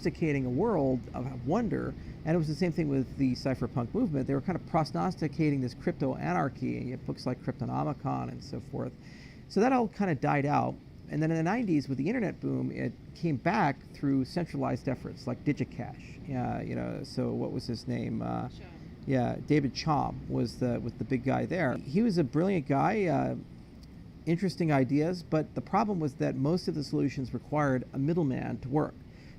prognosticating a world of wonder. And it was the same thing with the cypherpunk movement. They were kind of prognosticating this crypto anarchy, and you have books like Cryptonomicon and so forth. So that all kind of died out. And then in the 90s, with the internet boom, it came back through centralized efforts like DigiCash. So what was his name? Yeah, David Chaum was the big guy there. He was a brilliant guy, interesting ideas, but the problem was that most of the solutions required a middleman to work.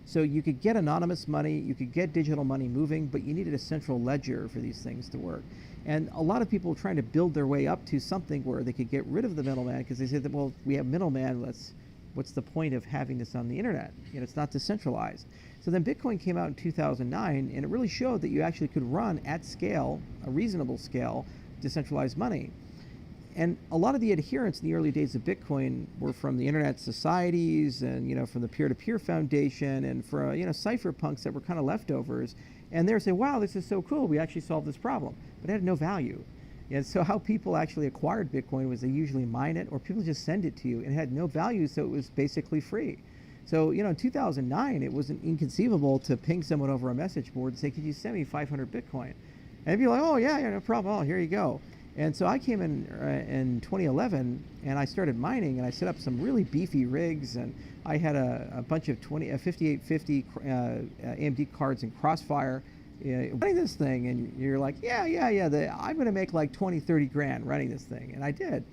So you could get anonymous money, you could get digital money moving, but you needed a central ledger for these things to work. And a lot of people were trying to build their way up to something where they could get rid of the middleman, because they said that, well, we have middleman, what's the point of having this on the internet? It's not decentralized. So then Bitcoin came out in 2009, and it really showed that you actually could run at scale, a reasonable scale, decentralized money. And a lot of the adherents in the early days of Bitcoin were from the internet societies and, from the peer-to-peer foundation and for, cypherpunks that were kind of leftovers. And they were saying, wow, this is so cool. We actually solved this problem. But it had no value. And so how people actually acquired Bitcoin was they usually mine it or people just send it to you. And it had no value, so it was basically free. So, in 2009, it wasn't inconceivable to ping someone over a message board and say, could you send me 500 Bitcoin? And they'd be like, oh, yeah, no problem. Oh, here you go. And so I came in 2011 and I started mining, and I set up some really beefy rigs, and I had a bunch of 5850 AMD cards in Crossfire running this thing, and you're like, yeah, I'm going to make like 20, 30 grand running this thing. And I did.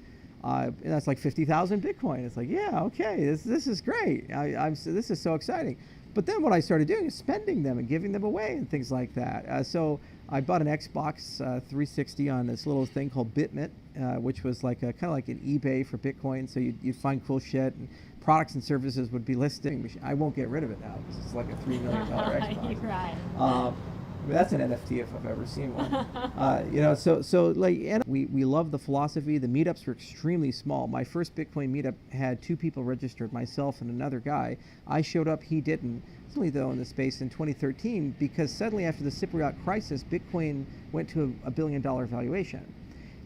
And that's like 50,000 Bitcoin. It's like, yeah, okay, this is great. This is so exciting. But then what I started doing is spending them and giving them away and things like that. So I bought an Xbox 360 on this little thing called Bitmint, which was like kind of like an eBay for Bitcoin. So you'd find cool shit, and products and services would be listing. I won't get rid of it now because it's like a $3 million Xbox. Right. That's an NFT if I've ever seen one. So like, and we love the philosophy. The meetups were extremely small. My first Bitcoin meetup had 2 people registered, myself and another guy. I showed up, he didn't. Only though in the space in 2013, because suddenly after the Cypriot crisis, Bitcoin went to a $1 billion valuation.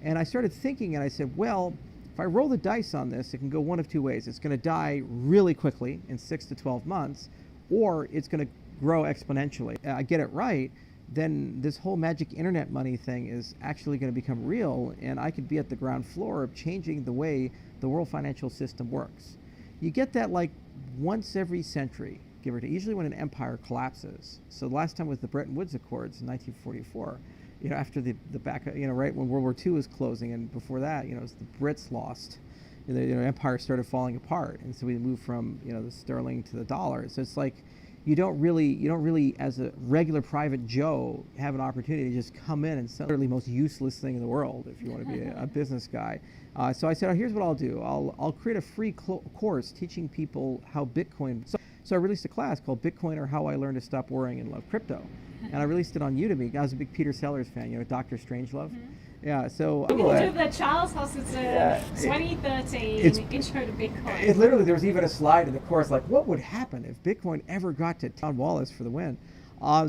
And I started thinking, and I said, well, if I roll the dice on this, it can go one of 2 ways. It's going to die really quickly in 6 to 12 months, or it's going to grow exponentially. I get it right, then this whole magic internet money thing is actually going to become real, and I could be at the ground floor of changing the way the world financial system works. You get that like once every century, give or take, usually when an empire collapses. So the last time was the Bretton Woods Accords in 1944. After the back, right when World War II was closing, and before that, it was the Brits lost. The empire started falling apart, and so we moved from the sterling to the dollar. So it's like you don't really, as a regular private Joe, have an opportunity to just come in and sell the most useless thing in the world if you want to be a business guy. So I said, here's what I'll do. I'll create a free course teaching people how Bitcoin. So I released a class called Bitcoin, or How I Learned to Stop Worrying and Love Crypto. And I released it on Udemy. I was a big Peter Sellers fan, Dr. Strangelove. Mm-hmm. Yeah, so You can do the Charles Hoskinson 2013 Intro to Bitcoin. Literally, there was even a slide in the course like, what would happen if Bitcoin ever got to Tom Wallace for the win?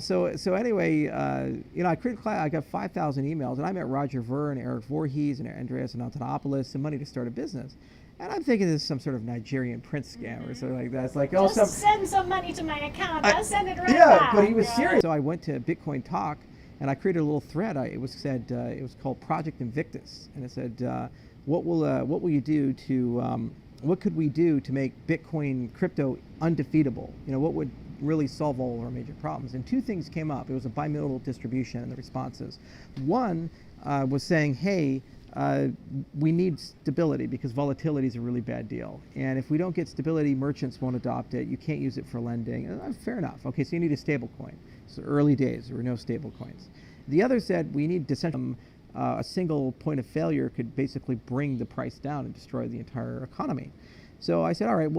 So anyway, I created a class. I got 5,000 emails, and I met Roger Ver and Eric Voorhees and Andreas Antonopoulos, some money to start a business. And I'm thinking this is some sort of Nigerian prince scam or something like that. It's like, send some money to my account. I'll send it right back. Yeah, but he was serious. So I went to Bitcoin Talk, and I created a little thread. It was called Project Invictus, and it said, what will you do to what could we do to make Bitcoin crypto undefeatable? What would really solve all of our major problems? And 2 things came up. It was a bimodal distribution in the responses. One was saying, hey, we need stability because volatility is a really bad deal. And if we don't get stability, merchants won't adopt it. You can't use it for lending. Fair enough. Okay, so you need a stable coin. So early days, there were no stable coins. The other said we need decentralized. A single point of failure could basically bring the price down and destroy the entire economy. So I said, all right, well,